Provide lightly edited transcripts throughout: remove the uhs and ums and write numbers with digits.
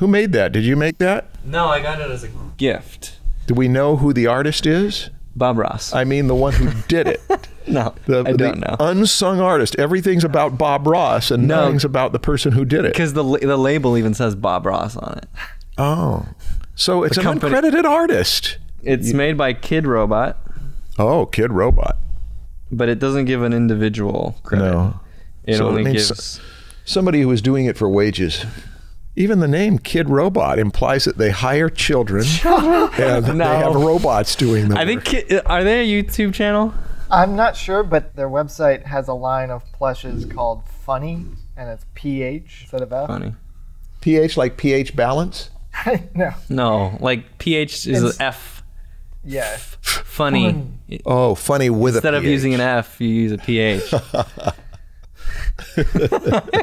Who made that? Did you make that? No, I got it as a gift. Do we know who the artist is? Bob Ross. I mean the one who did it. No, I don't know. Unsung artist. Everything's about Bob Ross and nothing's about the person who did it. Because the label even says Bob Ross on it. Oh. So it's an uncredited artist. It's made by Kid Robot. Oh, Kid Robot. But it doesn't give an individual credit. No. It only gives... somebody who is doing it for wages. Even the name Kid Robot implies that they hire children and they have robots doing the work. I think, are they a YouTube channel? I'm not sure, but their website has a line of plushes called Funny, and it's PH instead of F. Funny. PH like pH balance? No. No, like PH is an F. Yeah. Funny. Oh, funny with Instead a of PH. using an F, you use a PH.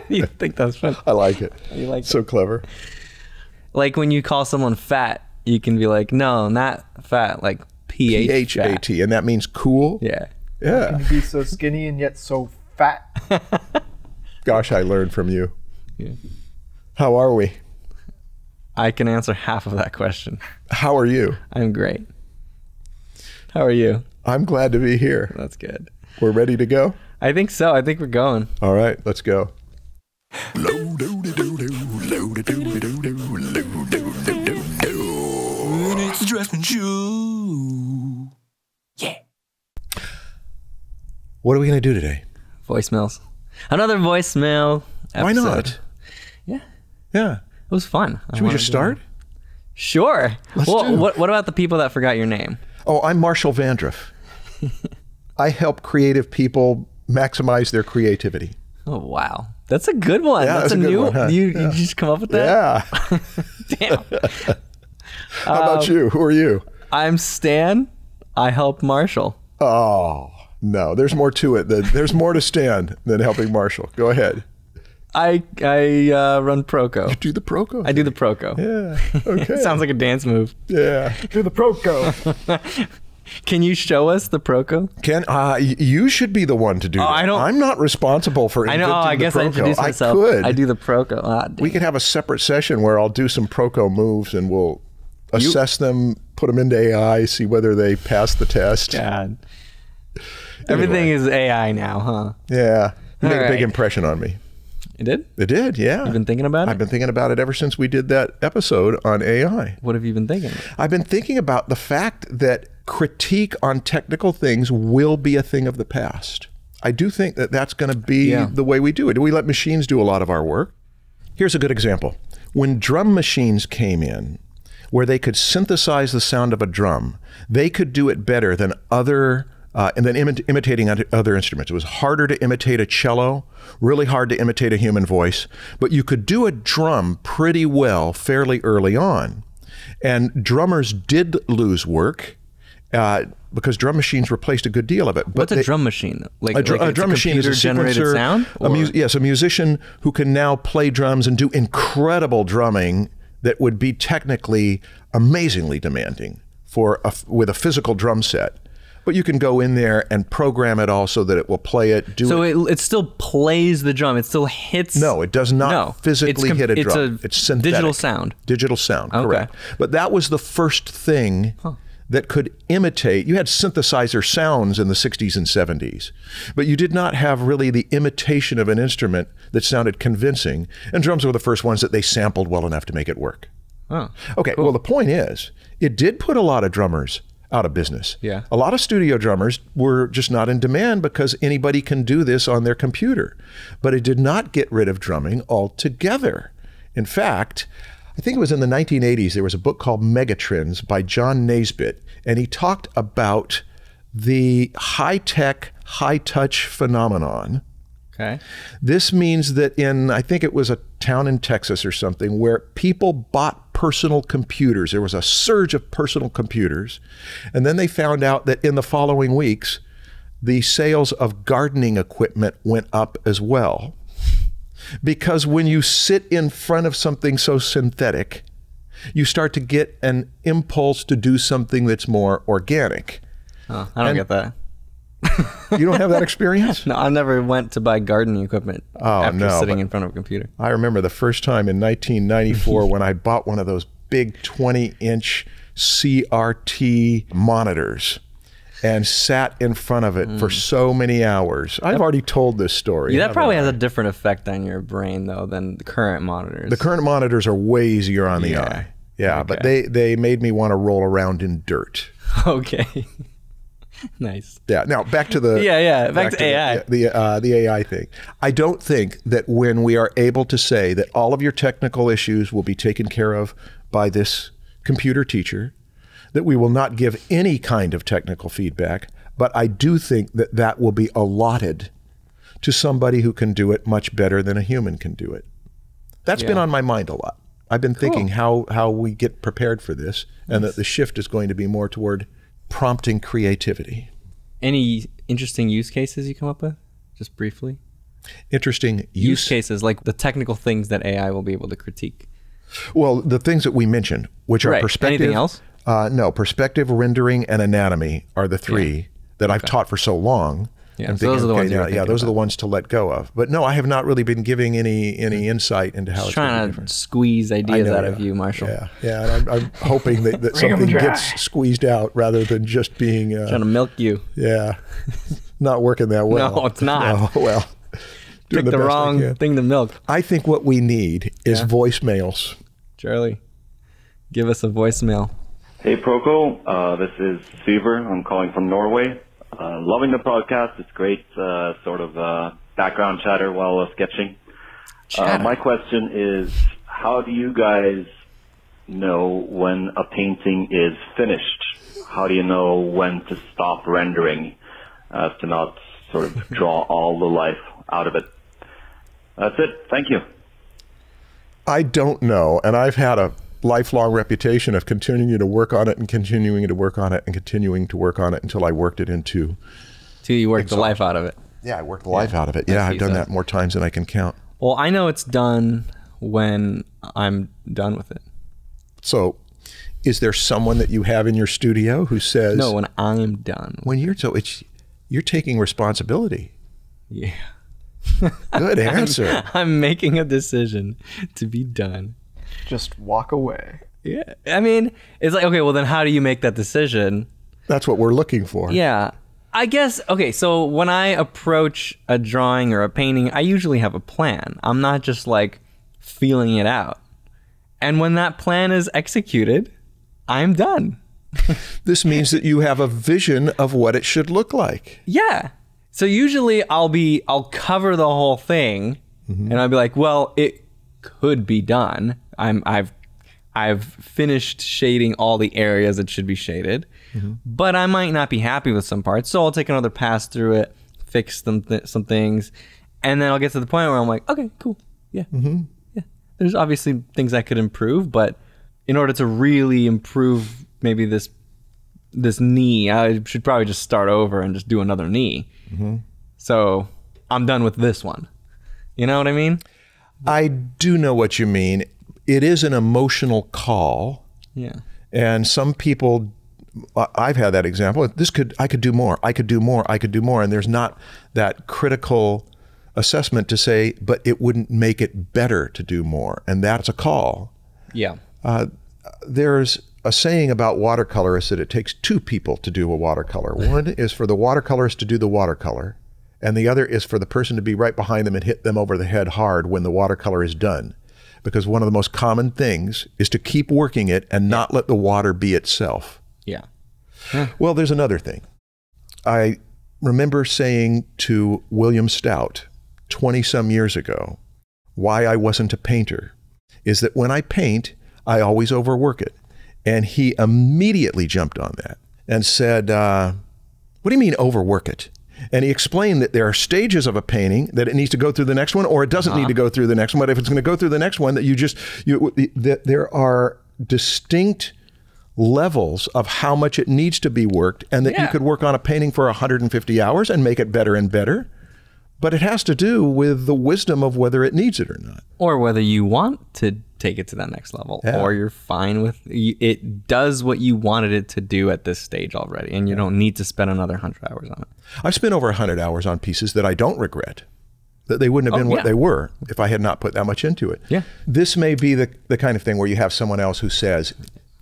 You think that's funny? I like it. You like so clever. Like when you call someone fat, you can be like, no, not fat, like PH. PHAT, and that means cool? Yeah. Yeah. Can you be so skinny and yet so fat? Gosh, I learned from you. Yeah. How are we? I can answer half of that question. How are you? I'm great. How are you? I'm glad to be here. That's good. We're ready to go? I think so. I think we're going. All right, let's go. It's the Draftsmen Show. Yeah. What are we going to do today? Voicemails. Another voicemail episode. Why not? Yeah. Yeah. It was fun. Should we just start? Sure. Let's do. What about the people that forgot your name? Oh, I'm Marshall Vandruff. I help creative people maximize their creativity. Oh, wow. That's a good one. Yeah, that's a good new one, huh? You just come up with that? Yeah. Damn. How about you? Who are you? I'm Stan. I help Marshall. Oh, no. There's more to it. There's more to Stan than helping Marshall. Go ahead. I run Proko. You do the Proko? I do the Proko. Yeah. Okay. Sounds like a dance move. Yeah. Do the Proko. Can you show us the Proko? You should be the one to do that. I'm not responsible for inventing the Proko. I guess I introduced myself. I could. I do the Proko. We could have a separate session where I'll do some Proko moves and we'll assess them, put them into AI, see whether they pass the test. God. Everything is AI now, huh? Yeah. It made a big right. impression on me. It did? It did, yeah. You've been thinking about it? I've been thinking about it ever since we did that episode on AI. What have you been thinking? I've been thinking about the fact that critique on technical things will be a thing of the past. I do think that that's going to be the way we do it. We let machines do a lot of our work. Here's a good example. When drum machines came in, where they could synthesize the sound of a drum, they could do it better than imitating other instruments. It was harder to imitate a cello, really hard to imitate a human voice, but you could do a drum pretty well fairly early on. And drummers did lose work because drum machines replaced a good deal of it. But what's a drum machine? Like a drum machine is a generated sequencer, sound? Yes, a musician who can now play drums and do incredible drumming that would be technically amazingly demanding with a physical drum set. But you can go in there and program it all so that it will play it. It still plays the drum. It still hits. No, it does not physically hit a drum. It's synthetic. Digital sound. Digital sound, correct. But that was the first thing that could imitate. You had synthesizer sounds in the 60s and 70s, but you did not have really the imitation of an instrument that sounded convincing. And drums were the first ones that they sampled well enough to make it work. Oh, okay, cool. well, the point is, it did put a lot of drummers out of business. Yeah. A lot of studio drummers were just not in demand because anybody can do this on their computer. But it did not get rid of drumming altogether. In fact, I think it was in the 1980s, there was a book called Megatrends by John Naisbitt, and he talked about the high-tech, high-touch phenomenon. Okay. This means that I think it was a town in Texas or something, where people bought personal computers. There was a surge of personal computers. And then they found out that in the following weeks, the sales of gardening equipment went up as well. Because when you sit in front of something so synthetic, you start to get an impulse to do something that's more organic. Oh, I don't get that. You don't have that experience? No, I never went to buy gardening equipment after sitting in front of a computer. I remember the first time in 1994 when I bought one of those big 20-inch CRT monitors and sat in front of it for so many hours. I've already told this story. Yeah, that probably has a different effect on your brain, though, than the current monitors. The current monitors are way easier on the eye. Yeah, but they made me want to roll around in dirt. Okay. Nice. Yeah. Now back to the back to AI. The AI thing. I don't think that when we are able to say that all of your technical issues will be taken care of by this computer teacher, that we will not give any kind of technical feedback, but I do think that that will be allotted to somebody who can do it much better than a human can do it. That's been on my mind a lot. I've been thinking how we get prepared for this, and that the shift is going to be more toward prompting creativity. Any interesting use cases you come up with, just briefly? Interesting use cases, like the technical things that AI will be able to critique. Well, the things that we mentioned, which are perspective. Anything else? No, perspective, rendering, and anatomy are the three that I've taught for so long. Yeah, so those are the ones. Those are the ones to let go of. But no, I have not really been giving any insight into how it's trying to squeeze ideas out of you, Marshall. Yeah, and I'm hoping that something gets squeezed out rather than just being trying to milk you. Yeah, not working that well. No, it's not. No, well, pick the wrong thing to milk. I think what we need is voicemails. Charlie, give us a voicemail. Hey, Proko. This is Fever. I'm calling from Norway. Loving the podcast. It's great sort of background chatter while sketching. My question is, how do you guys know when a painting is finished? How do you know when to stop rendering as to not sort of draw all the life out of it? That's it. Thank you. I don't know, and I've had a lifelong reputation of continuing to work on it and continuing to work on it and continuing to work on it until I worked it into... Till you worked the life out of it. Yeah, I worked the life out of it. Yeah, I've done that more times than I can count. Well, I know it's done when I'm done with it. So, is there someone that you have in your studio who says... No, when I'm done. When you're... So you're taking responsibility. Yeah. Good answer. I'm making a decision to be done. Just walk away. Yeah. I mean, it's like, okay, well then how do you make that decision? That's what we're looking for. Yeah. I guess, okay, so when I approach a drawing or a painting, I usually have a plan. I'm not just like feeling it out. And when that plan is executed, I'm done. This means that you have a vision of what it should look like. Yeah. So usually I'll cover the whole thing and I'll be like, well, it could be done. I've finished shading all the areas that should be shaded, but I might not be happy with some parts. So I'll take another pass through it, fix some things, and then I'll get to the point where I'm like, okay, cool. Yeah. Yeah. There's obviously things I could improve, but in order to really improve maybe this knee, I should probably just start over and just do another knee. So I'm done with this one. You know what I mean? I do know what you mean. It is an emotional call. Yeah. And some people, I've had that example. I could do more. I could do more. I could do more. And there's not that critical assessment to say, but it wouldn't make it better to do more. And that's a call. Yeah. There's a saying about watercolorists that it takes two people to do a watercolor. One is for the watercolorist to do the watercolor, and the other is for the person to be right behind them and hit them over the head hard when the watercolor is done. Because one of the most common things is to keep working it and not let the water be itself. Yeah. Well, there's another thing. I remember saying to William Stout 20-some years ago, why I wasn't a painter is that when I paint, I always overwork it. And he immediately jumped on that and said, what do you mean overwork it? And he explained that there are stages of a painting, that it needs to go through the next one, or it doesn't need to go through the next one. But if it's going to go through the next one, that there are distinct levels of how much it needs to be worked, and that you could work on a painting for 150 hours and make it better and better. But it has to do with the wisdom of whether it needs it or not. Or whether you want to take it to that next level, or you're fine with it does what you wanted it to do at this stage already, and you don't need to spend another 100 hours on it. I've spent over 100 hours on pieces that I don't regret, that they wouldn't have been what they were if I had not put that much into it. Yeah. This may be the kind of thing where you have someone else who says,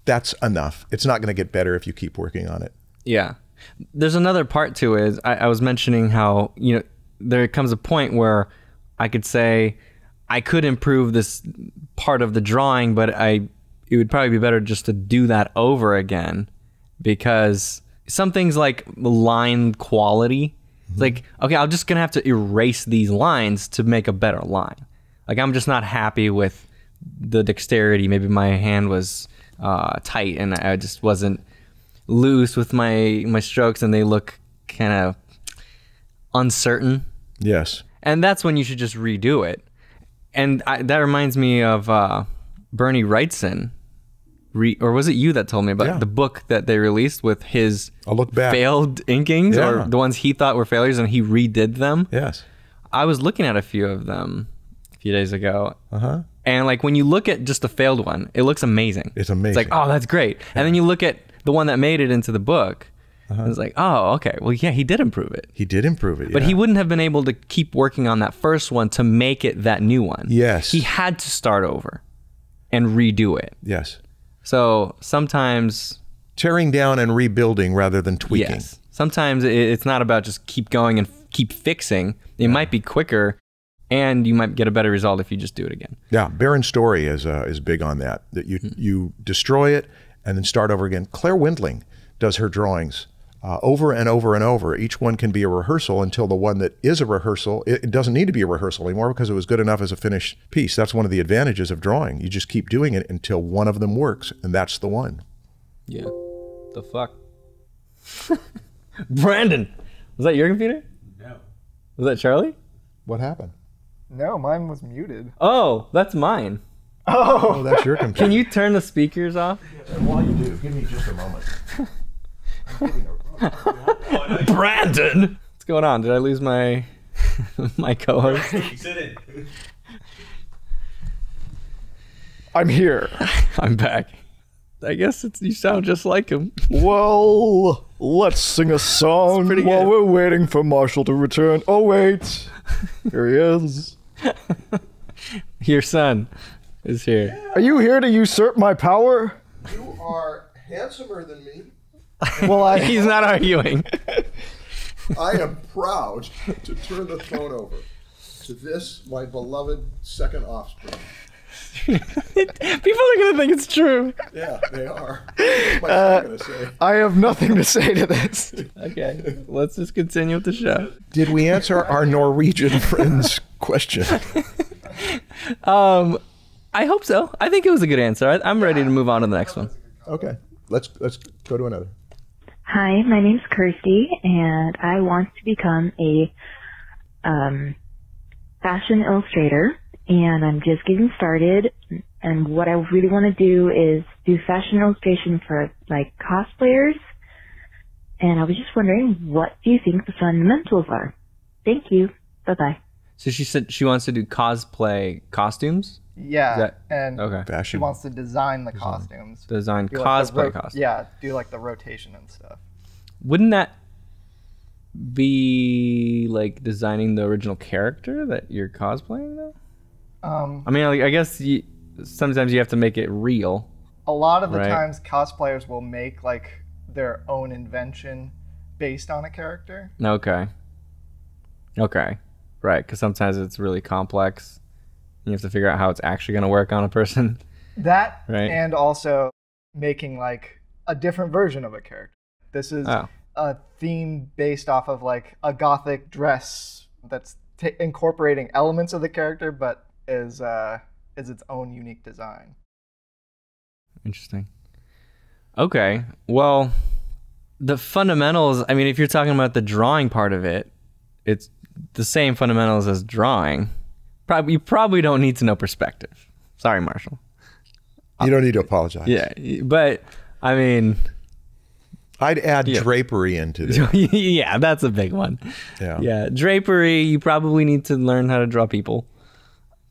that's enough. It's not going to get better if you keep working on it. Yeah. There's another part to it. I was mentioning how, you know, there comes a point where I could say I could improve this part of the drawing, but it would probably be better just to do that over again, because some things like line quality, it's like, okay, I'm just gonna have to erase these lines to make a better line. Like, I'm just not happy with the dexterity. Maybe my hand was tight and I just wasn't loose with my strokes, and they look kind of uncertain. Yes. And that's when you should just redo it. And that reminds me of Bernie Wrightson, or was it you that told me about the book that they released with his failed inkings, or the ones he thought were failures, and he redid them? Yes. I was looking at a few of them a few days ago. And like, when you look at just the failed one, it looks amazing. It's amazing. It's like, oh, that's great. And then you look at the one that made it into the book, and it's like, oh, okay. Well, yeah, he did improve it. He did improve it, But he wouldn't have been able to keep working on that first one to make it that new one. Yes. He had to start over and redo it. Yes. So sometimes... tearing down and rebuilding rather than tweaking. Yes. Sometimes it's not about just keep going and keep fixing. It might be quicker, and you might get a better result if you just do it again. Yeah, Baron Story is big on that. That you destroy it and then start over again. Claire Windling does her drawings over and over and over. Each one can be a rehearsal until the one that is a rehearsal, it doesn't need to be a rehearsal anymore because it was good enough as a finished piece. That's one of the advantages of drawing. You just keep doing it until one of them works, and that's the one. Yeah. The fuck? Brandon! Was that your computer? No. Was that Charlie? What happened? No, mine was muted. Oh, that's mine. Oh, that's your computer. Can you turn the speakers off? Yes, and while you do, give me just a moment. Brandon! What's going on? Did I lose my my co-host? Sit in. I'm here. I'm back. I guess you sound just like him. Well, let's sing a song while we're waiting for Marshall to return. Oh, wait. Here he is. Your son is here. Are you here to usurp my power? You are handsomer than me. Well, he's not arguing. I am proud to turn the throne over to this, my beloved second offspring. People are going to think it's true. Yeah, they are. What's my son going to say? I have nothing to say to this. Okay, let's just continue with the show. Did we answer our Norwegian friend's question? I hope so. I think it was a good answer. I'm ready to move on to the next one. Okay, let's go to another. Hi, my name's Kirsty, and I want to become a fashion illustrator, and I'm just getting started. And what I really want to do is do fashion illustration for like cosplayers. And I was just wondering, what do you think the fundamentals are? Thank you. Bye-bye. So she said she wants to do cosplay costumes? Yeah, and Fashion. she wants to design the costumes. Design Do cosplay costumes. Yeah, do like the rotation and stuff. Wouldn't that be like designing the original character that you're cosplaying though? I mean, I guess sometimes you have to make it real. A lot of the times cosplayers will make like their own invention based on a character. Okay. Right, because sometimes it's really complex. You have to figure out how it's actually going to work on a person. That, right. And also making like a different version of a character. This is a theme based off of like a gothic dress that's incorporating elements of the character, but is its own unique design. Interesting. Okay, well, the fundamentals, I mean, if you're talking about the drawing part of it, it's the same fundamentals as drawing. You probably don't need to know perspective. Sorry, Marshall. You don't need to apologize. Yeah, but I mean, I'd add drapery into this. Yeah, that's a big one. Yeah, drapery, you probably need to learn how to draw people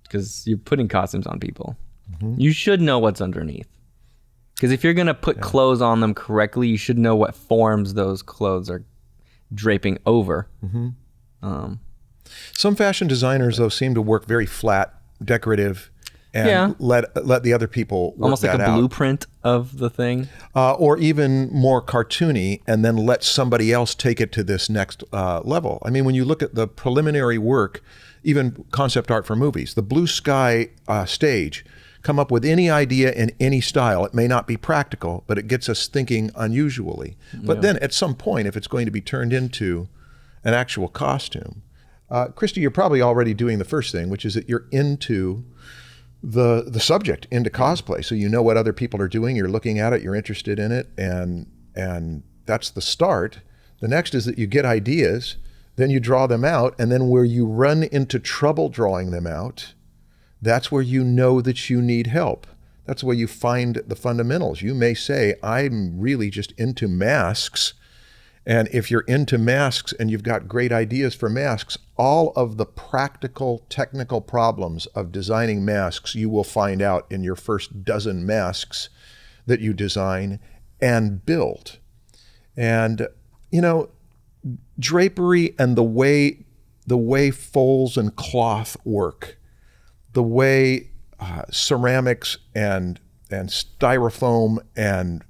because you're putting costumes on people. You should know what's underneath. Because if you're going to put clothes on them correctly, you should know what forms those clothes are draping over. Some fashion designers, though, seem to work very flat, decorative, and let the other people work almost like that a out. Blueprint of the thing. Or even more cartoony, and then let somebody else take it to this next level. I mean, when you look at the preliminary work, even concept art for movies, the blue sky stage, come up with any idea in any style. It may not be practical, but it gets us thinking unusually. But then at some point, if it's going to be turned into an actual costume, Christy, you're probably already doing the first thing, which is that you're into the subject, into cosplay. So you know what other people are doing, you're looking at it, you're interested in it, and that's the start. The next is that you get ideas, then you draw them out, and then where you run into trouble drawing them out, that's where you know that you need help. That's where you find the fundamentals. You may say, I'm really just into masks. And if you're into masks and you've got great ideas for masks, all of the practical, technical problems of designing masks you will find out in your first dozen masks that you design and build. And, you know, drapery and the way folds and cloth work, the way ceramics and styrofoam and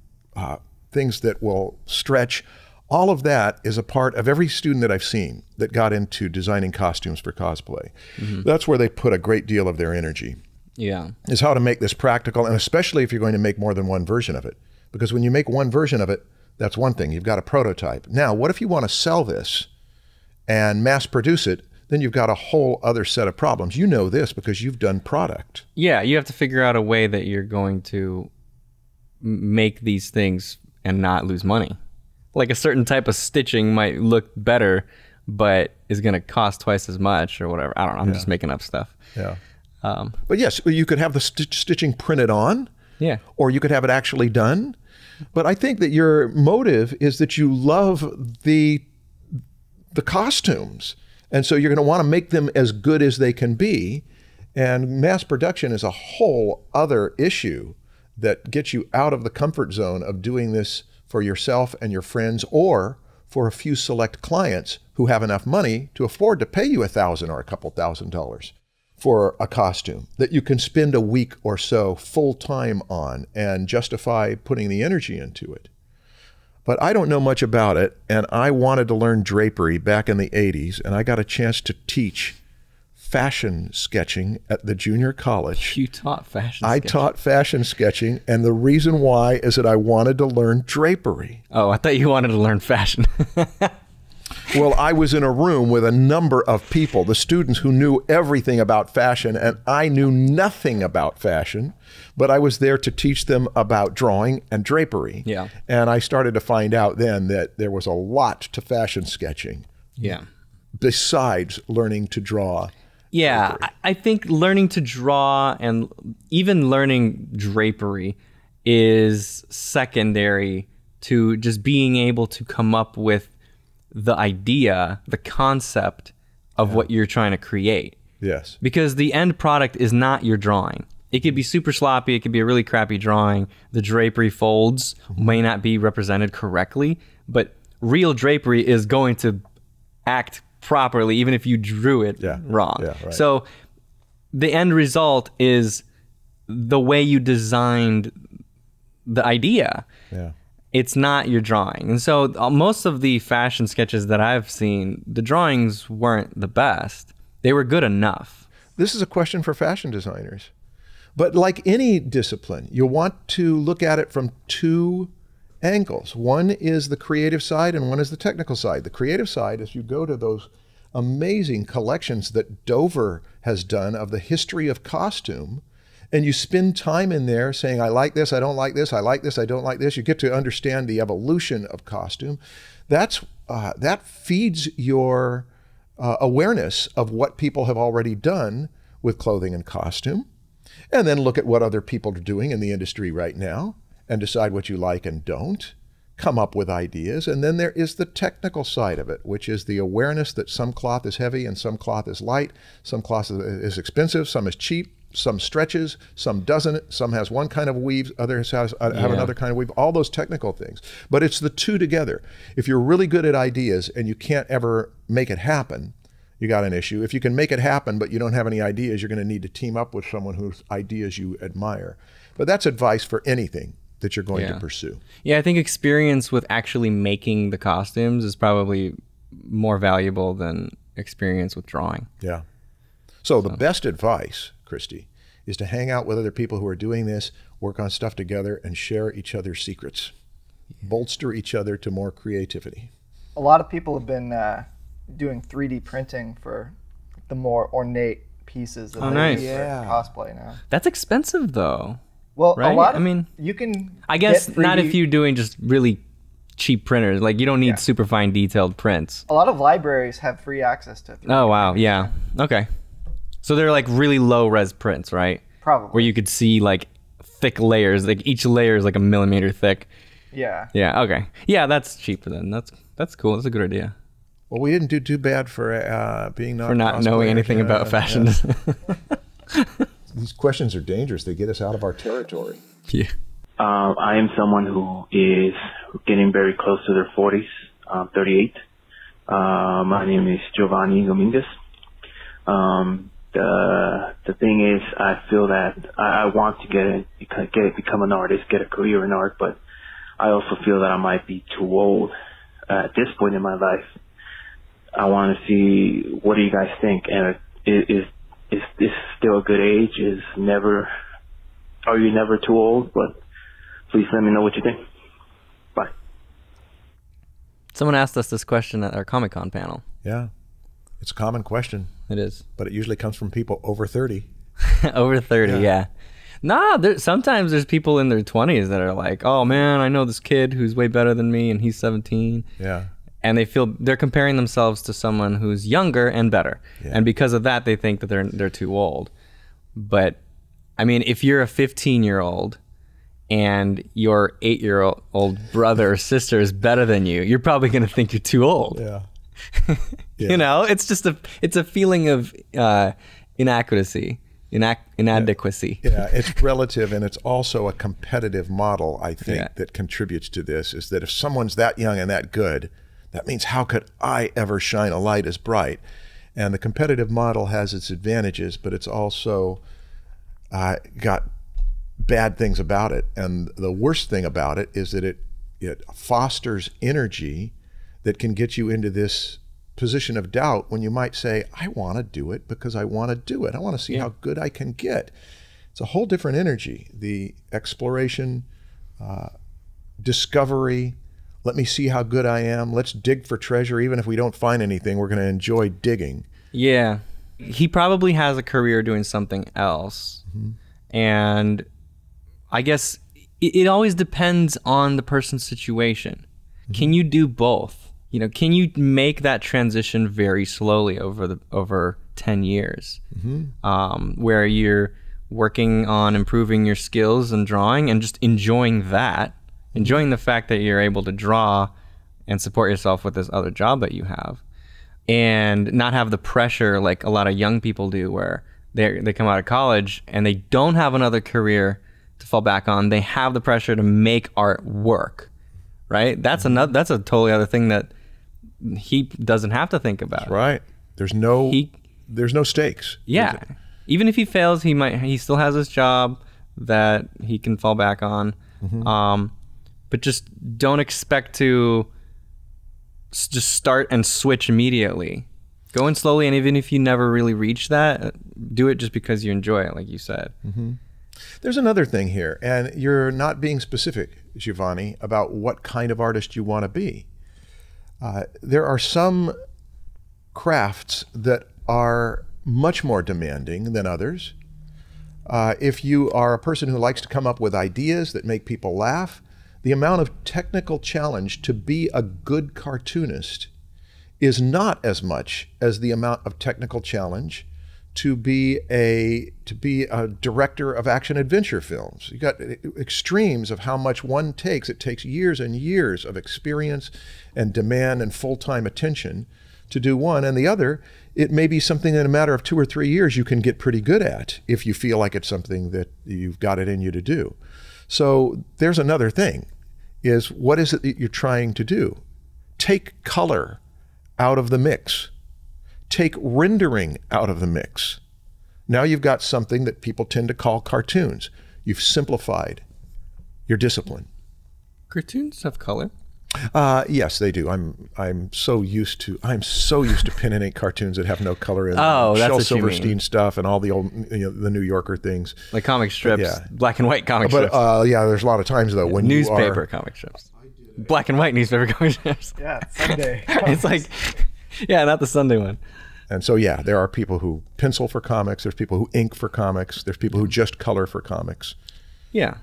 things that will stretch, all of that is a part of every student that I've seen that got into designing costumes for cosplay. That's where they put a great deal of their energy. Is how to make this practical, and especially if you're going to make more than one version of it. Because when you make one version of it, that's one thing. You've got a prototype. Now, what if you want to sell this and mass produce it? Then you've got a whole other set of problems. You know this because you've done product. Yeah, you have to figure out a way that you're going to make these things and not lose money. Like a certain type of stitching might look better, but is going to cost twice as much or whatever. I don't know. I'm just making up stuff. But yes, you could have the stitching printed on. Or you could have it actually done. But I think that your motive is that you love the costumes. And so you're going to want to make them as good as they can be. And mass production is a whole other issue that gets you out of the comfort zone of doing this for yourself and your friends, or for a few select clients who have enough money to afford to pay you $1,000 or a couple $1,000 for a costume that you can spend a week or so full time on and justify putting the energy into it. But I don't know much about it, and I wanted to learn drapery back in the 80s, and I got a chance to teach fashion sketching at the junior college. You taught fashion sketching? I taught fashion sketching, and the reason why is that I wanted to learn drapery. Oh, I thought you wanted to learn fashion. Well, I was in a room with a number of people, the students who knew everything about fashion, and I knew nothing about fashion, but I was there to teach them about drawing and drapery. And I started to find out then that there was a lot to fashion sketching. Besides learning to draw. I think learning to draw and even learning drapery is secondary to just being able to come up with the idea, the concept of what you're trying to create. Because the end product is not your drawing. It could be super sloppy, it could be a really crappy drawing. The drapery folds may not be represented correctly, but real drapery is going to act properly even if you drew it wrong. So the end result is the way you designed the idea. It's not your drawing. And so most of the fashion sketches that I've seen, the drawings weren't the best. They were good enough. This is a question for fashion designers. But like any discipline, you want to look at it from two angles. One is the creative side and one is the technical side. The creative side is you go to those amazing collections that Dover has done of the history of costume, and you spend time in there saying, I like this, I don't like this, I like this, I don't like this. You get to understand the evolution of costume. That feeds your awareness of what people have already done with clothing and costume. And then look at what other people are doing in the industry right now and decide what you like and don't. come up with ideas. And then there is the technical side of it, which is the awareness that some cloth is heavy and some cloth is light, some cloth is expensive, some is cheap, some stretches, some doesn't, some has one kind of weave, others have another kind of weave, all those technical things. But it's the two together. If you're really good at ideas and you can't ever make it happen, you got an issue. If you can make it happen but you don't have any ideas, you're going to need to team up with someone whose ideas you admire. But that's advice for anything that you're going to pursue. Yeah, I think experience with actually making the costumes is probably more valuable than experience with drawing. Yeah. So the best advice, Christy, is to hang out with other people who are doing this, work on stuff together, and share each other's secrets. Bolster each other to more creativity. A lot of people have been doing 3D printing for the more ornate pieces of cosplay now. That's expensive, though. Well, right? a lot of, I mean, you can. I guess not if you're doing just really cheap printers. Like, you don't need super fine detailed prints. A lot of libraries have free access to 3D Oh, wow. Yeah. Okay. So they're like really low res prints, right? Probably. Where you could see like thick layers, like each layer is like a millimeter thick. Yeah. Yeah. Okay. Yeah, that's cheaper then. That's cool. That's a good idea. Well, we didn't do too bad for being not for not knowing anything about fashion. Yeah. These questions are dangerous. They get us out of our territory. Yeah. I am someone who is getting very close to their 40s. 38. My name is Giovanni Dominguez. The thing is, I feel that I want to become an artist, get a career in art, but I also feel that I might be too old at this point in my life. I want to see, what do you guys think? And is this still a good age? Are you never too old? But please let me know what you think. Bye. Someone asked us this question at our Comic-Con panel. Yeah. It's a common question. It is. But it usually comes from people over 30. Over 30, yeah. Nah, sometimes there's people in their 20s that are like, oh man, I know this kid who's way better than me and he's 17. Yeah. And they're comparing themselves to someone who's younger and better. Yeah. And because of that, they think that they're too old. But I mean, if you're a 15-year-old and your 8-year-old brother or sister is better than you, you're probably going to think you're too old. Yeah. You know, it's just a feeling of inadequacy. Yeah, it's relative, and it's also a competitive model, I think, that contributes to this, is that if someone's that young and that good, that means how could I ever shine a light as bright? And the competitive model has its advantages, but it's also got bad things about it. And the worst thing about it is that it fosters energy that can get you into this position of doubt when you might say, I want to do it because I want to do it. I want to see how good I can get. It's a whole different energy. The exploration, discovery, let me see how good I am. Let's dig for treasure. Even if we don't find anything, we're going to enjoy digging. Yeah. He probably has a career doing something else. Mm-hmm. And I guess it always depends on the person's situation. Mm-hmm. Can you do both? You know, can you make that transition very slowly over 10 years, where you're working on improving your skills and drawing and just enjoying that, enjoying the fact that you're able to draw and support yourself with this other job that you have, and not have the pressure like a lot of young people do, where they come out of college and they don't have another career to fall back on. They have the pressure to make art work, right? That's a totally other thing that he doesn't have to think about. Right. There's no stakes. Yeah. Even if he fails, he still has his job that he can fall back on. Mm-hmm. But just don't expect to just start and switch immediately. Go in slowly, and even if you never really reach that, do it just because you enjoy it, like you said. Mm-hmm. There's another thing here, and you're not being specific, Giovanni, about what kind of artist you want to be. There are some crafts that are much more demanding than others. If you are a person who likes to come up with ideas that make people laugh, the amount of technical challenge to be a good cartoonist is not as much as the amount of technical challenge to be a director of action adventure films. You got extremes of how much one takes. It takes years and years of experience and demand and full-time attention to do one. And the other, it may be something in a matter of 2 or 3 years you can get pretty good at if you feel like it's something that you've got it in you to do. So there's another thing, is what is it that you're trying to do? Take color out of the mix. Take rendering out of the mix. Now you've got something that people tend to call cartoons. You've simplified your discipline. Cartoons have color? Yes, they do. I'm so used to pen and ink cartoons that have no color in them. Oh, that's Shel what Silverstein you mean. Stuff and all the old, the New Yorker things. Like comic strips, Yeah. black and white comic strips. But yeah, there's a lot of times though when newspaper comic strips. Black and white newspaper comic strips. Yeah, Sunday. It's like, yeah, not the Sunday one. And so, yeah, there are people who pencil for comics. There's people who ink for comics. There's people who just color for comics. Yeah.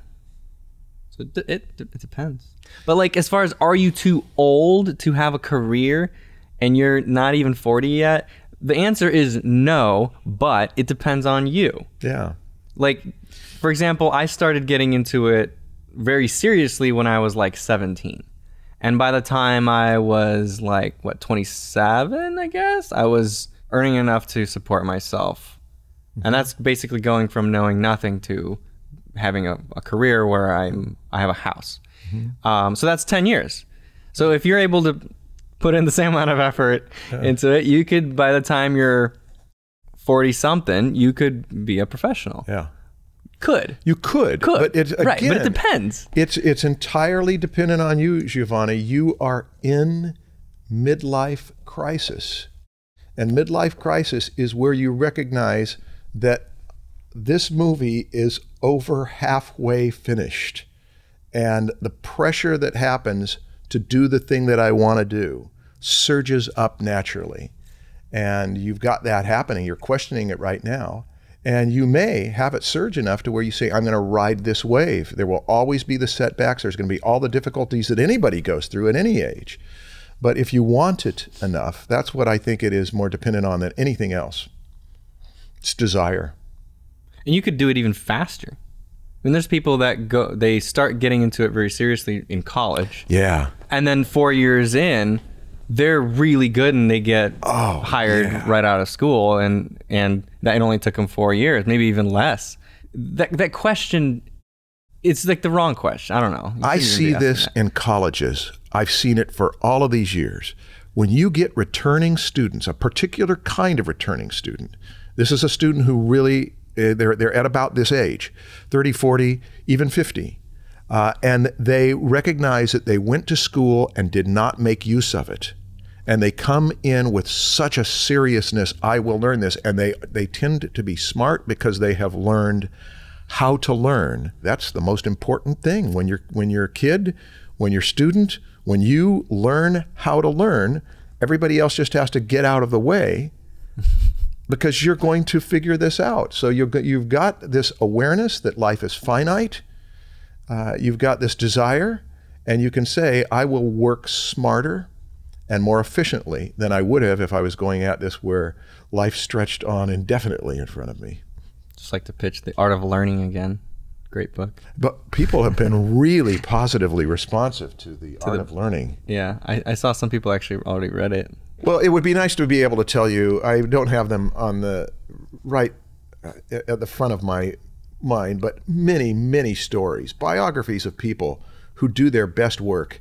So it depends. But like, as far as, are you too old to have a career and you're not even 40 yet? The answer is no, but it depends on you. Yeah. Like, for example, I started getting into it very seriously when I was like 17. And by the time I was like, what, 27, I guess, I was earning enough to support myself. And that's basically going from knowing nothing to having a career where I have a house. So that's 10 years. So if you're able to put in the same amount of effort into it, you could, by the time you're 40 something, you could be a professional. Yeah. You could. But it's, again, right, but it depends. It's entirely dependent on you, Giovanni. You are in midlife crisis. And midlife crisis is where you recognize that this movie is over halfway finished. And the pressure that happens to do the thing that I want to do surges up naturally. And you've got that happening. You're questioning it right now. And you may have it surge enough to where you say, I'm going to ride this wave. There will always be the setbacks. There's going to be all the difficulties that anybody goes through at any age. But if you want it enough, that's what I think it is more dependent on than anything else. It's desire. And you could do it even faster. I mean, there's people that they start getting into it very seriously in college. Yeah. And then 4 years in, they're really good and they get hired right out of school, and that only took them 4 years, maybe even less. That question, it's like the wrong question. I don't know. I see this in colleges. I've seen it for all of these years. When you get returning students, a particular kind of returning student, this is a student who really, they're at about this age, 30, 40, even 50. And they recognize that they went to school and did not make use of it. And they come in with such a seriousness, I will learn this. And they tend to be smart because they have learned how to learn. That's the most important thing. When you're a kid, when you're a student, when you learn how to learn, everybody else just has to get out of the way because you're going to figure this out. So you've got this awareness that life is finite. You've got this desire, and you can say, I will work smarter and more efficiently than I would have if I was going at this where life stretched on indefinitely in front of me. Just like to pitch The Art of Learning again. Great book. But people have been really positively responsive to The Art of Learning. Yeah, I saw some people actually already read it. Well, it would be nice to be able to tell you, I don't have them on the right at the front of my mind, but many, many stories, biographies of people who do their best work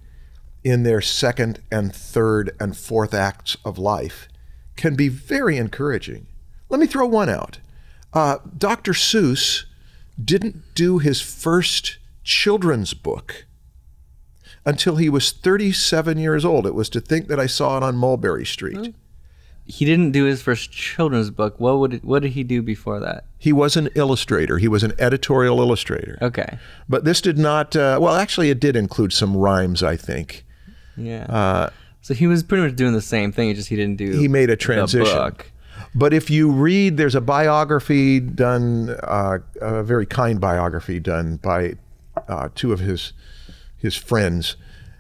in their second and third and fourth acts of life can be very encouraging. Let me throw one out. Dr. Seuss didn't do his first children's book until he was 37 years old. It was To Think That I Saw It on Mulberry Street. He didn't do his first children's book. What did he do before that? He was an illustrator. He was an editorial illustrator. Okay. But this did not, well, actually it did include some rhymes, I think. Yeah. So he was pretty much doing the same thing, just he didn't do He made a transition. The book. But if you read, there's a biography done, a very kind biography done by two of his friends.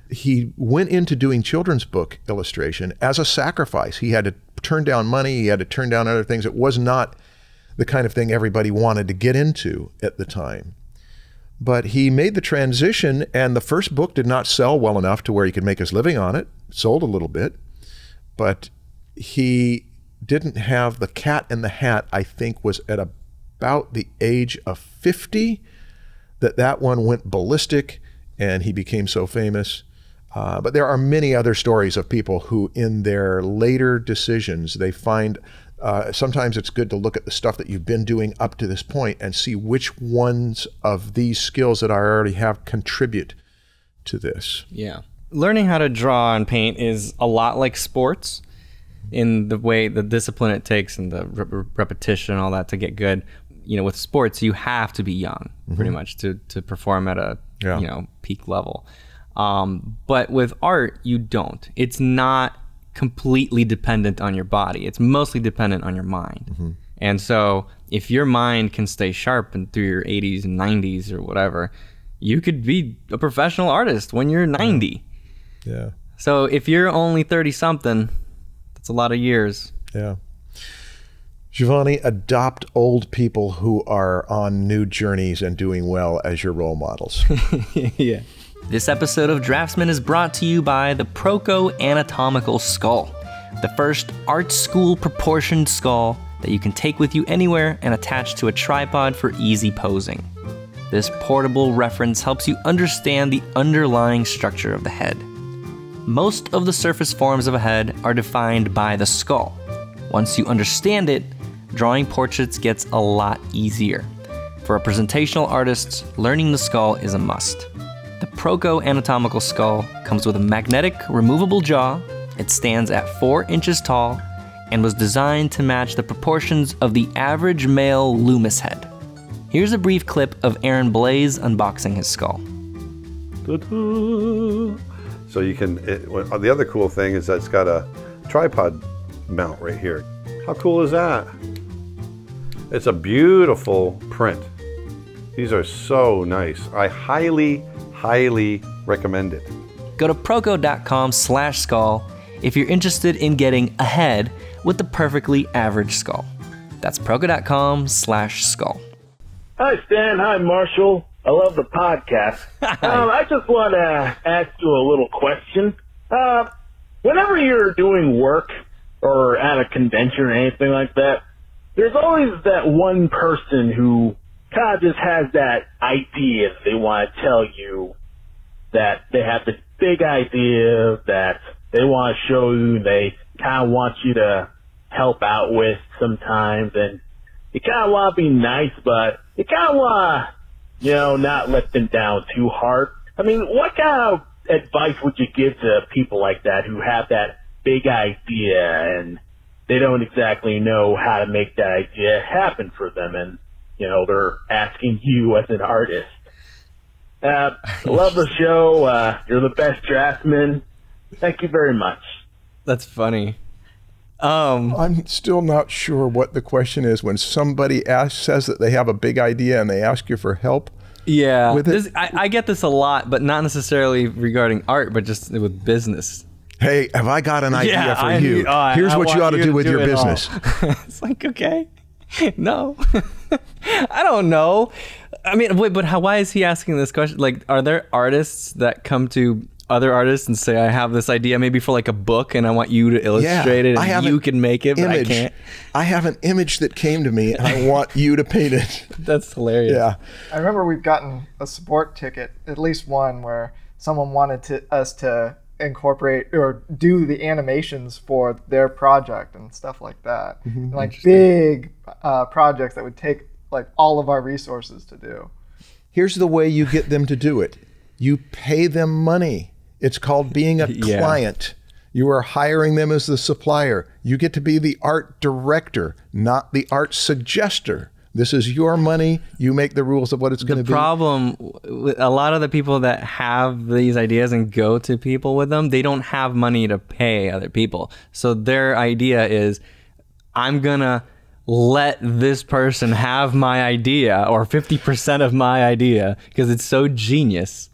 He went into doing children's book illustration as a sacrifice. He had to turn down money. He had to turn down other things. It was not the kind of thing everybody wanted to get into at the time. But he made the transition, and the first book did not sell well enough to where he could make his living on it. Sold a little bit, but he didn't have the Cat in the Hat, I think, was at about the age of 50 that one went ballistic and he became so famous. But there are many other stories of people who in their later decisions, they find sometimes it's good to look at the stuff that you've been doing up to this point and see which ones of these skills that I already have contribute to this. Yeah. Learning how to draw and paint is a lot like sports in the way, the discipline it takes and the repetition and all that to get good. You know, with sports, you have to be young pretty much to perform at a, you know, peak level. But with art, you don't. It's not completely dependent on your body. It's mostly dependent on your mind. And so if your mind can stay sharp and through your 80s and 90s or whatever, you could be a professional artist when you're 90. Yeah. So if you're only 30 something, that's a lot of years. Yeah. Giovanni, adopt old people who are on new journeys and doing well as your role models. Yeah. This episode of Draftsmen is brought to you by the Proko Anatomical Skull, the first art school proportioned skull that you can take with you anywhere and attach to a tripod for easy posing. This portable reference helps you understand the underlying structure of the head. Most of the surface forms of a head are defined by the skull. Once you understand it, drawing portraits gets a lot easier. For representational artists, learning the skull is a must. The Proko Anatomical Skull comes with a magnetic, removable jaw. It stands at 4 inches tall and was designed to match the proportions of the average male Loomis head. Here's a brief clip of Aaron Blaze unboxing his skull. So you can, the other cool thing is that it's got a tripod mount right here. How cool is that? It's a beautiful print. These are so nice. I highly recommend it. Go to proko.com/skull if you're interested in getting ahead with the perfectly average skull. That's proko.com/skull. Hi, Stan. Hi, Marshall. I love the podcast. I just want to ask you a little question. Whenever you're doing work or at a convention or anything like that, there's always that one person who kind of just has that idea that they want to tell you, that they have this big idea that they want to show you, they kind of want you to help out with sometimes, and you kind of want to be nice, but you kind of want to, you know, not let them down too hard. I mean, what kind of advice would you give to people like that who have that big idea and they don't exactly know how to make that idea happen for them, and you know, they're asking you as an artist? Love the show. You're the best draftsman. Thank you very much. That's funny. I'm still not sure what the question is when somebody says that they have a big idea and they ask you for help. Yeah, with it. I get this a lot, but not necessarily regarding art, but just with business. Hey, have I got an idea for you? Here's what you ought to do with your business. It's like, okay, no, I don't know. I mean, wait, but why is he asking this question? Like, are there artists that come to other artists and say, I have this idea maybe for like a book and I want you to illustrate it and you can make it, but I can't? I have an image that came to me and I want you to paint it. That's hilarious. Yeah. I remember we've gotten a support ticket, at least one, where someone wanted us to incorporate or do the animations for their project and stuff like that. Like big projects that would take like all of our resources to do. Here's the way you get them to do it. You pay them money. It's called being a client. You are hiring them as the supplier. You get to be the art director, not the art suggester. This is your money. You make the rules of what it's going to be. The problem with a lot of the people that have these ideas and go to people with them, they don't have money to pay other people. So their idea is, I'm going to let this person have my idea or 50% of my idea because it's so genius.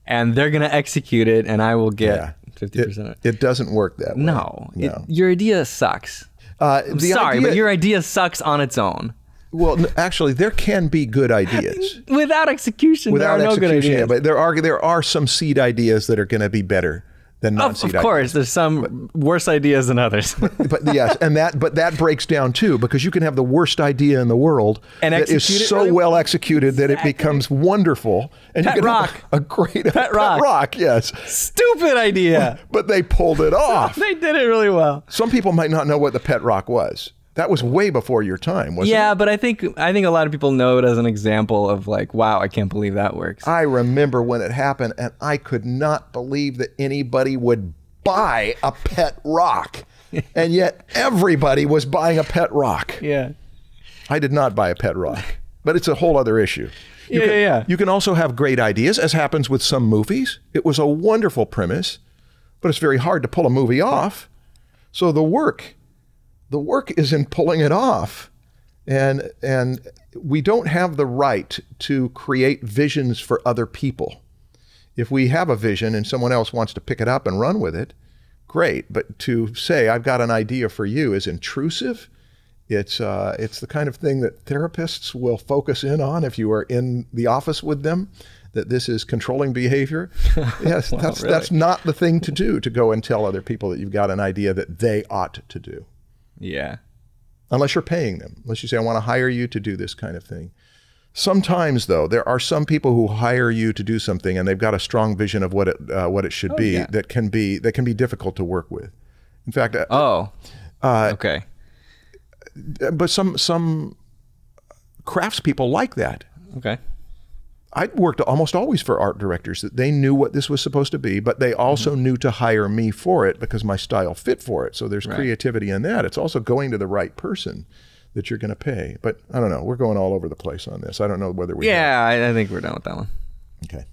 And they're going to execute it and I will get 50% of it. It doesn't work that way. No. Your idea sucks. I'm sorry, but your idea sucks on its own. Well, actually, there can be good ideas. Without execution, there are no good ideas. Yeah, but there are some seed ideas that are going to be better than non-seed ideas. Of course, there's some worse ideas than others. but yes, but that breaks down too, because you can have the worst idea in the world and that is so really well executed that it becomes wonderful. And Pet you can rock. have a great Pet rock. Yes. Stupid idea. But they pulled it off. They did it really well. Some people might not know what the pet rock was. That was way before your time, wasn't it? Yeah, but I think a lot of people know it as an example of like, wow, I can't believe that works. I remember when it happened, and I could not believe that anybody would buy a pet rock. And yet everybody was buying a pet rock. Yeah. I did not buy a pet rock, but it's a whole other issue. You can also have great ideas, as happens with some movies. It was a wonderful premise, but it's very hard to pull a movie off. So the work is in pulling it off. And we don't have the right to create visions for other people. If we have a vision and someone else wants to pick it up and run with it, great. But to say, I've got an idea for you is intrusive. It's the kind of thing that therapists will focus in on if you are in the office with them, that this is controlling behavior. Yes, Wow, that's not the thing to do, to go and tell other people that you've got an idea that they ought to do. Yeah. Unless you're paying them. Unless you say, I want to hire you to do this kind of thing. Sometimes, though, there are some people who hire you to do something and they've got a strong vision of what it should be, yeah. that can be difficult to work with. In fact, okay. But some craftspeople like that. Okay. I worked almost always for art directors that they knew what this was supposed to be, but they also knew to hire me for it because my style fit for it. So there's creativity in that. It's also going to the right person that you're going to pay. But I don't know. We're going all over the place on this. I don't know whether we I think we're done with that one. Okay.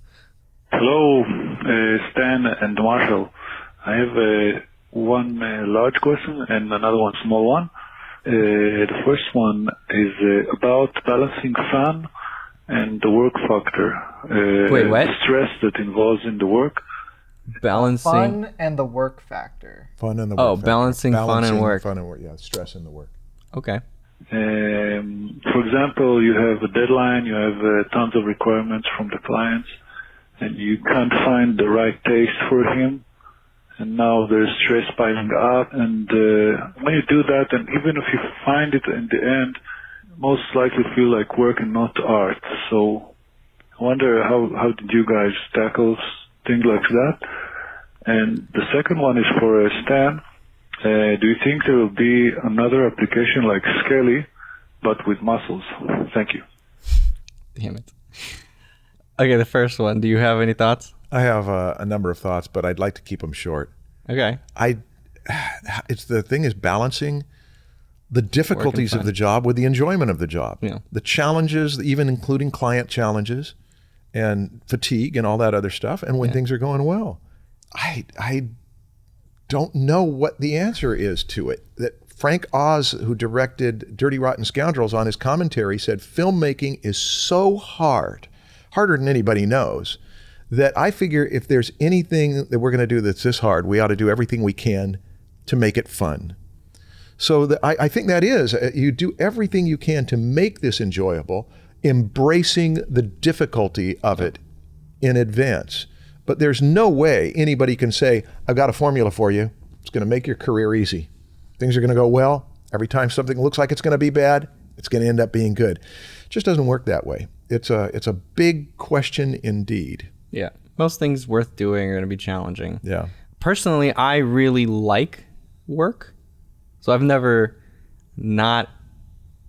Hello, Stan and Marshall. I have one large question and another one small one. The first one is about balancing fun and the work factor. Wait, what? The stress that involves in the work. Balancing fun and the work factor. Fun and the work factor. Balancing fun and work. Fun and work. Yeah, stress in the work. Okay. For example, you have a deadline, you have tons of requirements from the clients, and you can't find the right taste for him. And now there's stress piling up, and when you do that, and even if you find it in the end, most likely feel like work and not art. So I wonder how did you guys tackle things like that? And the second one is for Stan. Do you think there will be another application like Skelly, but with muscles? Thank you. Damn it. Okay, the first one. Do you have any thoughts? I have a number of thoughts, but I'd like to keep them short. Okay. The thing is balancing the difficulties of the job with the enjoyment of the job. Yeah. The challenges, even including client challenges and fatigue and all that other stuff, and when things are going well. I don't know what the answer is to it. That Frank Oz, who directed Dirty Rotten Scoundrels, on his commentary said filmmaking is so hard, harder than anybody knows, that I figure if there's anything that we're going to do that's this hard, we ought to do everything we can to make it fun. So I think that is, you do everything you can to make this enjoyable, embracing the difficulty of it in advance. But there's no way anybody can say, I've got a formula for you. It's going to make your career easy. Things are going to go well. Every time something looks like it's going to be bad, it's going to end up being good. It just doesn't work that way. It's a big question indeed. Yeah. Most things worth doing are going to be challenging. Yeah. Personally, I really like work. So I've never not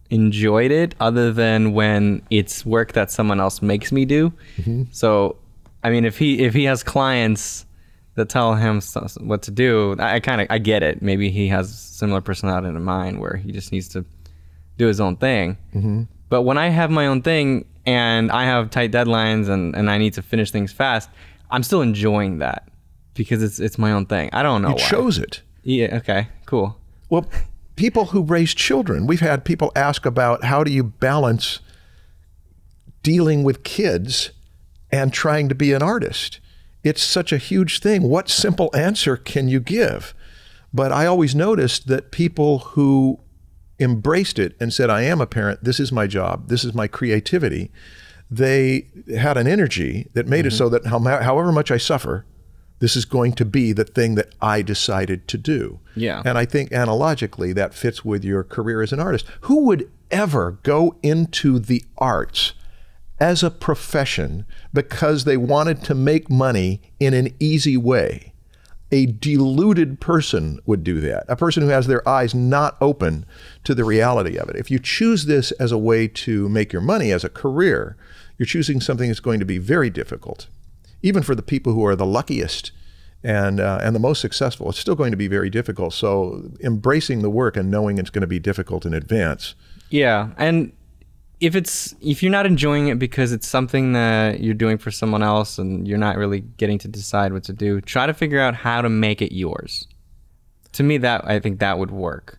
enjoyed it other than when it's work that someone else makes me do. Mm-hmm. So, I mean, if he has clients that tell him what to do, I get it. Maybe he has similar personality to mine where he just needs to do his own thing. Mm-hmm. But when I have my own thing and I have tight deadlines and I need to finish things fast, I'm still enjoying that because it's my own thing. I don't know why. You chose it. Yeah, okay, cool. Well, people who raise children, we've had people ask about how do you balance dealing with kids and trying to be an artist. It's such a huge thing. What simple answer can you give? But I always noticed that people who embraced it and said, I am a parent, this is my job, this is my creativity, they had an energy that made it so that however much I suffer, this is going to be the thing that I decided to do. Yeah. And I think analogically that fits with your career as an artist. Who would ever go into the arts as a profession because they wanted to make money in an easy way? A deluded person would do that. A person who has their eyes not open to the reality of it. If you choose this as a way to make your money as a career, you're choosing something that's going to be very difficult. Even for the people who are the luckiest and the most successful, it's still going to be very difficult. So embracing the work and knowing it's going to be difficult in advance. Yeah, and if you're not enjoying it because it's something that you're doing for someone else and you're not really getting to decide what to do, try to figure out how to make it yours. To me, I think that would work.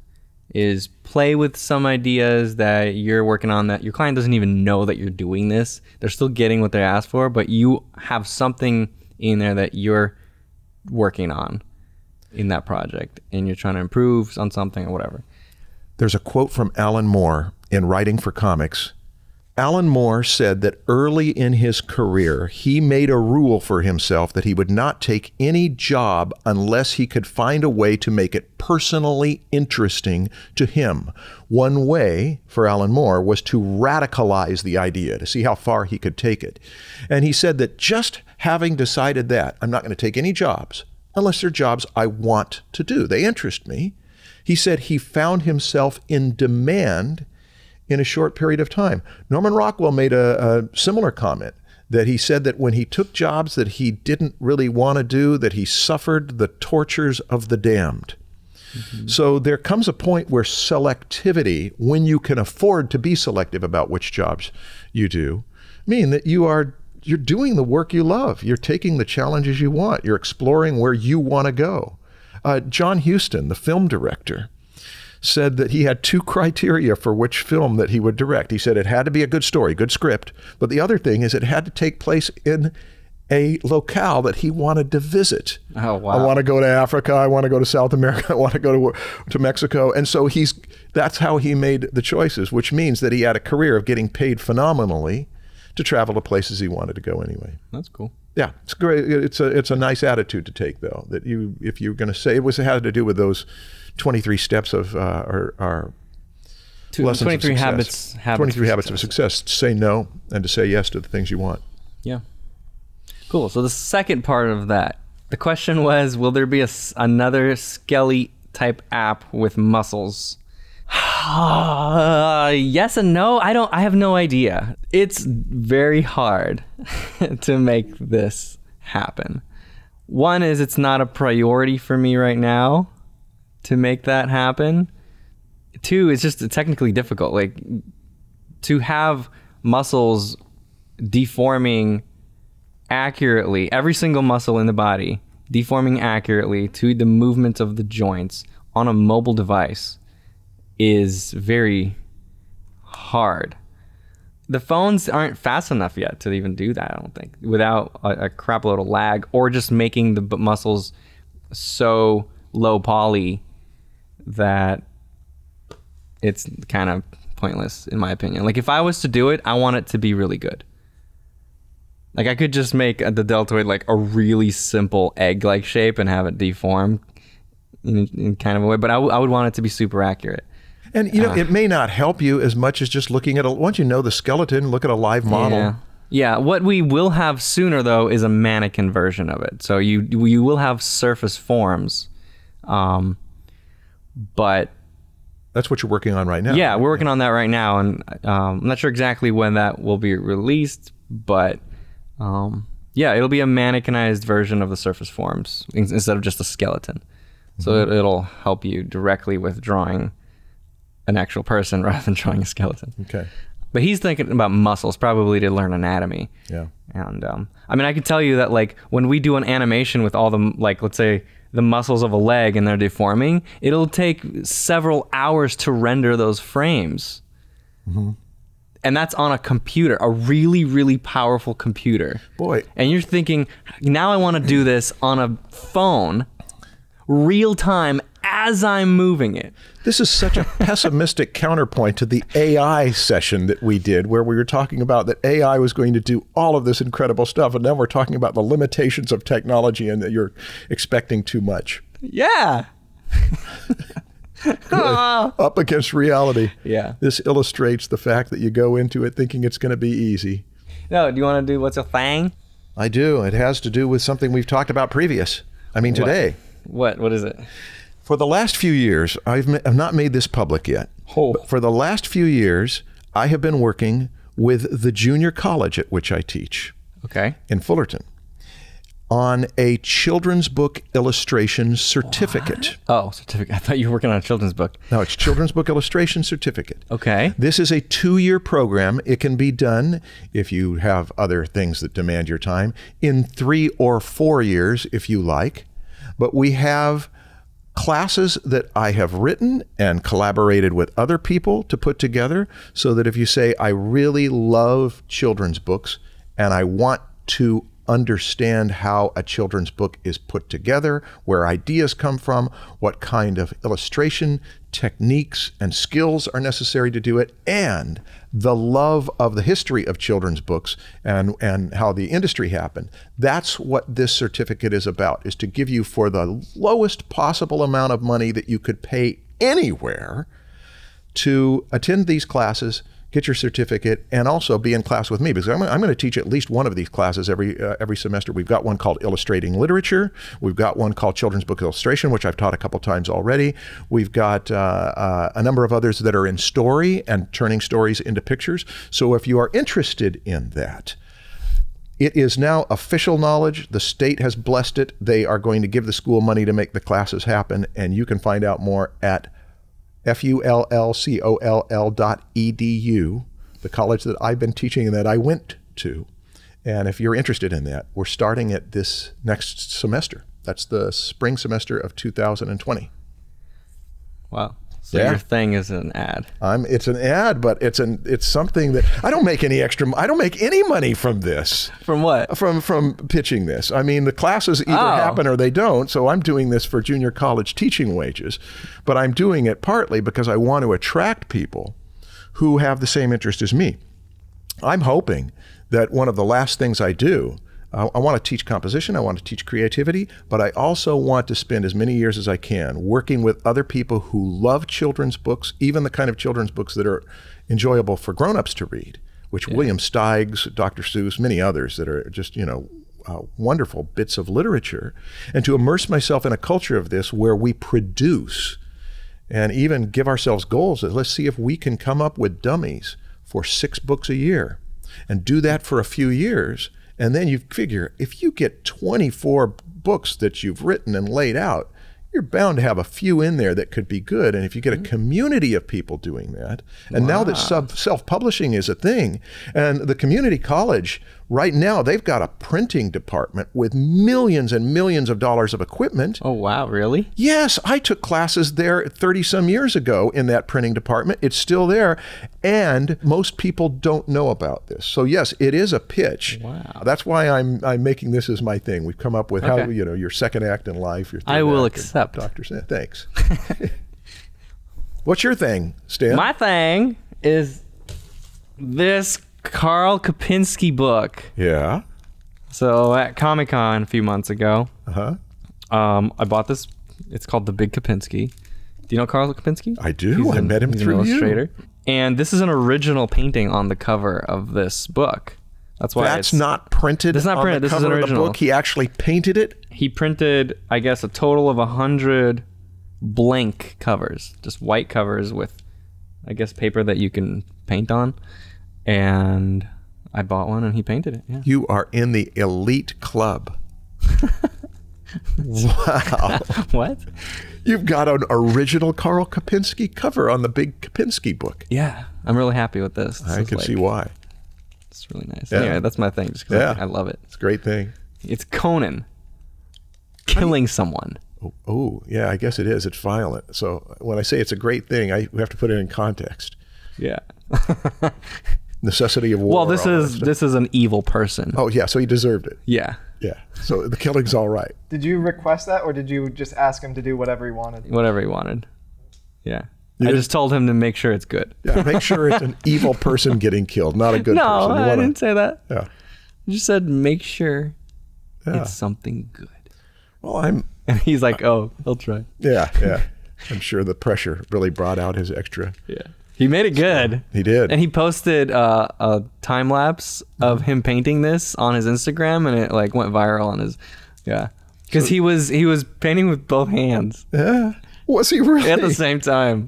Is play with some ideas that you're working on that your client doesn't even know that you're doing this. They're still getting what they asked for, but you have something in there that you're working on in that project and you're trying to improve on something or whatever. There's a quote from Alan Moore in Writing for Comics. Alan Moore said that early in his career, he made a rule for himself that he would not take any job unless he could find a way to make it personally interesting to him. One way for Alan Moore was to radicalize the idea, to see how far he could take it. And he said that just having decided that, I'm not going to take any jobs unless they're jobs I want to do. They interest me. He said he found himself in demand in a short period of time. Norman Rockwell made a similar comment, that he said that when he took jobs that he didn't really want to do, that he suffered the tortures of the damned. So there comes a point where selectivity, when you can afford to be selective about which jobs you do, mean that you're doing the work you love. You're taking the challenges you want. You're exploring where you want to go. John Huston, the film director, said that he had two criteria for which film that he would direct. He said it had to be a good story, good script, but the other thing is it had to take place in a locale that he wanted to visit. Oh, wow. I want to go to Africa, I want to go to South America, I want to go to Mexico. And so that's how he made the choices, which means that he had a career of getting paid phenomenally to travel to places he wanted to go anyway. That's cool. Yeah, it's great. It's a nice attitude to take, though. That if you're going to say it had to do with those 23 steps of our lessons 23 of habits. 23 habits of success. To say no and to say yes to the things you want. Yeah. Cool. So the second part of that, the question was, will there be another Skelly type app with muscles? Yes and no. I have no idea. It's very hard to make this happen. One is it's not a priority for me right now to make that happen. Two, it's just technically difficult. Like, to have muscles deforming accurately, every single muscle in the body deforming accurately to the movements of the joints on a mobile device is very hard. The phones aren't fast enough yet to even do that, I don't think, without a crap load of lag, or just making the muscles so low poly that it's kind of pointless, in my opinion. Like, if I was to do it, I want it to be really good. Like, I could just make the deltoid like a really simple egg-like shape and have it deform in kind of a way, but I would want it to be super accurate. And, you know, it may not help you as much as just looking at once you know the skeleton, look at a live model. Yeah, what we will have sooner, though, is a mannequin version of it. So you will have surface forms, but... That's what you're working on right now. Yeah, we're working on that right now, and I'm not sure exactly when that will be released, but yeah, it'll be a mannequinized version of the surface forms instead of just a skeleton. So it'll help you directly with drawing an actual person rather than drawing a skeleton. Okay. But he's thinking about muscles, probably to learn anatomy. Yeah. And I mean, I could tell you that, like, when we do an animation with all the, like, let's say the muscles of a leg and they're deforming, it'll take several hours to render those frames. And that's on a computer, a really, really powerful computer. Boy. And you're thinking, now I want to do this on a phone, real time, as I'm moving it. This is such a pessimistic counterpoint to the AI session that we did, where we were talking about that AI was going to do all of this incredible stuff. And now we're talking about the limitations of technology and that you're expecting too much. Yeah. Up against reality. Yeah. This illustrates the fact that you go into it thinking it's going to be easy. No, do you want to do what's a thing? I do. It has to do with something we've talked about today. What is it? For the last few years, I've not made this public yet. But for the last few years, I have been working with the junior college at which I teach. Okay. In Fullerton, on a children's book illustration certificate. What? Oh, certificate. I thought you were working on a children's book. No, it's children's book illustration certificate. Okay. This is a 2-year program. It can be done, if you have other things that demand your time, in 3 or 4 years if you like. But we have classes that I have written and collaborated with other people to put together, so that if you say, I really love children's books and I want to understand how a children's book is put together, where ideas come from, what kind of illustration techniques and skills are necessary to do it, and the love of the history of children's books and how the industry happened. That's what this certificate is about, is to give you, for the lowest possible amount of money that you could pay anywhere, to attend these classes, get your certificate, and also be in class with me, because I'm going to teach at least one of these classes every semester. We've got one called Illustrating Literature. We've got one called Children's Book Illustration, which I've taught a couple times already. We've got a number of others that are in story and turning stories into pictures. So if you are interested in that, it is now official knowledge. The state has blessed it. They are going to give the school money to make the classes happen, and you can find out more at fullcoll.edu, the college that I've been teaching and that I went to. And if you're interested in that, we're starting it this next semester. That's the spring semester of 2020. Wow. So your thing is an ad. It's an ad, but it's something that I don't make any money from this. From what? From pitching this. I mean, the classes either happen or they don't. So I'm doing this for junior college teaching wages, but I'm doing it partly because I want to attract people who have the same interest as me. I'm hoping that one of the last things I do, I want to teach composition, I want to teach creativity, but I also want to spend as many years as I can working with other people who love children's books, even the kind of children's books that are enjoyable for grown-ups to read, which William Steig's, Dr. Seuss, many others that are just, wonderful bits of literature, and to immerse myself in a culture of this where we produce and even give ourselves goals that let's see if we can come up with dummies for 6 books a year and do that for a few years. And then you figure, if you get 24 books that you've written and laid out, you're bound to have a few in there that could be good. And if you get a community of people doing that, and now that self-publishing is a thing, and the community college, right now, they've got a printing department with millions and millions of dollars of equipment. Oh, wow, really? Yes, I took classes there 30-some years ago in that printing department. It's still there, and most people don't know about this. So yes, it is a pitch. Wow. That's why I'm making this as my thing. We've come up with how, your second act in life, your third I will act, accept. Dr. Stan, thanks. What's your thing, Stan? My thing is this Karl Kopinski book. Yeah. So at Comic-Con a few months ago, Uh-huh. I bought this. It's called The Big Kopinski. Do you know Karl Kopinski? I do. I met him he's through an illustrator. you. And this is an original painting on the cover of this book. That's why That's not printed. It's not on printed. The This is cover an of the original. book. He actually painted it. He printed, I guess, a total of 100 blank covers, just white covers with, I guess, paper that you can paint on. And I bought one, and he painted it. Yeah. You are in the elite club. Wow. What? You've got an original Karl Kopinski cover on the Big Kopinski book. Yeah, I'm really happy with this. I can see why. It's really nice. Yeah. Anyway, that's my thing, just because I love it. It's a great thing. It's Conan killing someone. Oh, yeah, I guess it is. It's violent. So when I say it's a great thing, we have to put it in context. Yeah. Necessity of war. Well, this is an evil person. Oh, yeah, so he deserved it. Yeah. Yeah. So the killing's all right. Did you request that, or did you just ask him to do whatever he wanted? Whatever he wanted. Yeah. I just told him to make sure it's good. Yeah, make sure it's an evil person getting killed, not a good person. No, I didn't say that. Yeah. I just said make sure it's something good. Well, and he's like, oh, he'll try. Yeah. I'm sure the pressure really brought out his extra. Yeah. He made it good. He did. And he posted a time lapse of him painting this on his Instagram, and it like went viral on his, because he was painting with both hands. Yeah. Was he really? At the same time.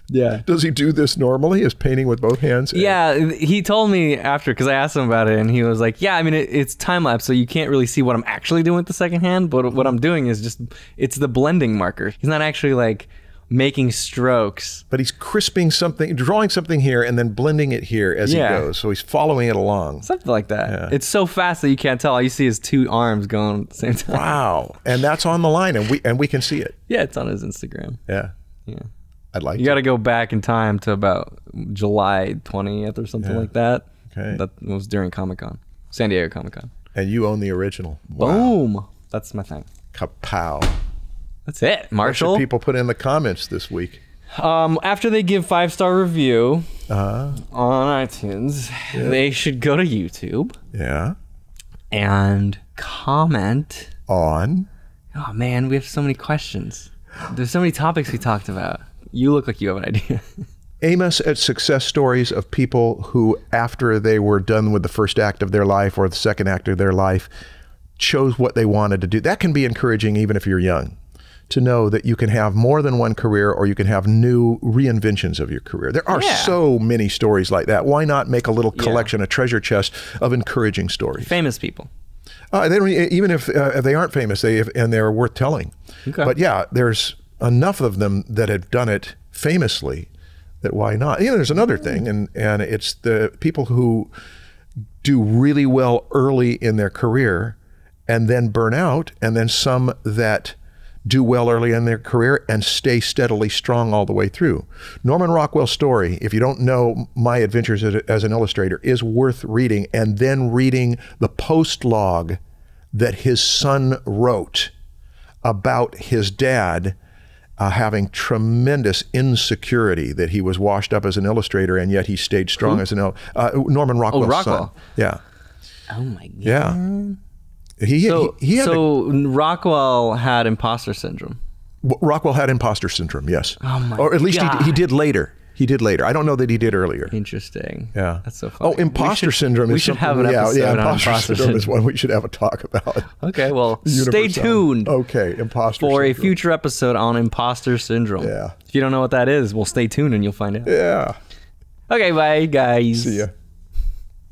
Yeah. Does he do this normally? Is painting with both hands? Yeah. He told me after, because I asked him about it, and he was like, yeah, I mean, it's time lapse, so you can't really see what I'm actually doing with the second hand, but what I'm doing is just, it's the blending marker. He's not actually like making strokes. But he's crisping something, drawing something here, and then blending it here as he goes. So he's following it along. Something like that. Yeah. It's so fast that you can't tell. All you see is two arms going at the same time. Wow. And that's on the line, and we can see it. Yeah, it's on his Instagram. Yeah. I'd like you got to go back in time to about July 20th or something like that. Okay. That was during Comic-Con, San Diego Comic-Con. And you own the original. Wow. Boom. That's my thing. Kapow. That's it, Marshall. What should people put in the comments this week? After they give 5-star review on iTunes, they should go to YouTube. Yeah. And comment on. Oh man, we have so many questions. There's so many topics we talked about. You look like you have an idea. Aim us at success stories of people who, after they were done with the first act of their life or the second act of their life, chose what they wanted to do. That can be encouraging even if you're young, to know that you can have more than one career, or you can have new reinventions of your career. There are so many stories like that. Why not make a little collection, a treasure chest of encouraging stories? Famous people. They don't, even if they aren't famous, and they're worth telling. Okay. But yeah, there's enough of them that have done it famously that why not? You know, there's another thing, and it's the people who do really well early in their career and then burn out, and then some that do well early in their career and stay steadily strong all the way through. Norman Rockwell's story, if you don't know my adventures as an illustrator, is worth reading, and then reading the post-log that his son wrote about his dad having tremendous insecurity that he was washed up as an illustrator, and yet he stayed strong as an Norman Rockwell's son. Yeah. Oh my God. Yeah. So Rockwell had imposter syndrome. Rockwell had imposter syndrome, yes. Oh my Or at least God. he did later. He did later. I don't know that he did earlier. Interesting. Yeah. That's so funny. Oh, imposter syndrome is something. We should have an episode on imposter syndrome. Is one we should have a talk about. Okay, well, stay tuned. Okay, imposter syndrome. For a future episode on imposter syndrome. Yeah. If you don't know what that is, well, stay tuned and you'll find out. Yeah. Okay, bye, guys. See ya.